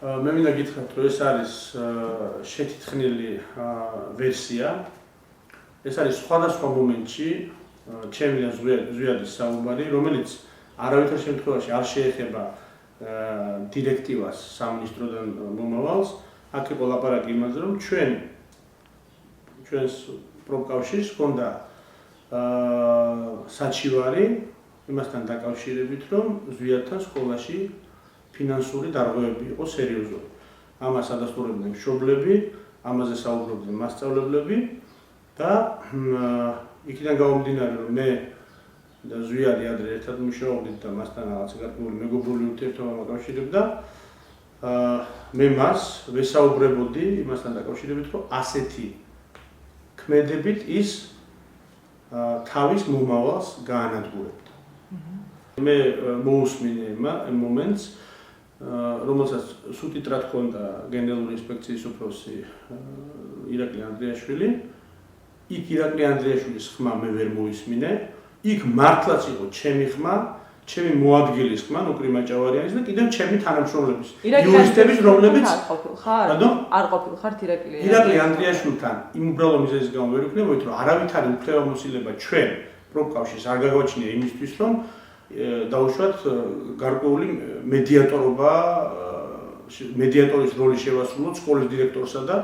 მე მინდა გითხრათ, რომ ეს არის შეთითხნილი ვერსია. ეს არის სხვადასხვა მომენტში ჩემი და ზვიადის საუბარი, რომელიც არავითარ შემთხვევაში არ შეეხება დირექტივას სამინისტროდან მომავალს. აქ იყო ლაპარაკი იმაზე, რომ ჩვენს პროფკავშირს ჰქონდა საჩივარი იმასთან დაკავშირებით, რომ ზვიადთან სკოლაში ფინანსური დარღვევები იყო სერიოზული. ამას ადასტურებდნენ მშობლები, ამაზე საუბრობდნენ მასწავლებლები და იქიდან გამომდინარე, რომ მე და ზვიადი ადრე ერთად მუშაობდით და მასთან რაღაც გარკვეული მეგობრული ურთიერთობა მოკავშირებდა. მე მას ვესაუბრებოდი იმასთან დაკავშირებით, რომ ასეთი ქმედებით ის თავის მომავალს გაანადგურებდა. მე მოусმინე იმ მომენტს, რომელსაც სუტიტრად ჰქონდა გენერალური ინსპექციის უფროსი ირაკლი ანდრიაშვილი. იქ ირაკლი ანდრიაშვილის ხმა მე ვერ მოვისმინე. იქ მართლაც იყო ჩემი ხმა, ჩემი მოადგილის ხმა, ნუკრი მაჭავარიანის და კიდევ ჩემი თანამშრომლების, იურისტების, რომლებიც არ ყოფილხართ ირაკლი ანდრიაშვილთან იმ უბრალო მიზეზის გამო ვერ ვიქნებოდით, რომ არავითარი უფლებამოსილება ჩვენ პროფკავშირს არ გაგვაჩნია იმისთვის, რომ დაუშვათ გარკვეული მედიატორის როლი შევასრულოთ სკოლის დირექტორსა და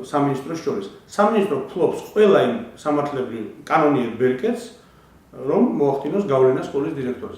სამინისტროს შორის. სამინისტრო ფლობს ყველა იმ სამართლებრივ კანონიერ ბერკეტს, რომ მოახდინოს გავლენა სკოლის დირექტორზე.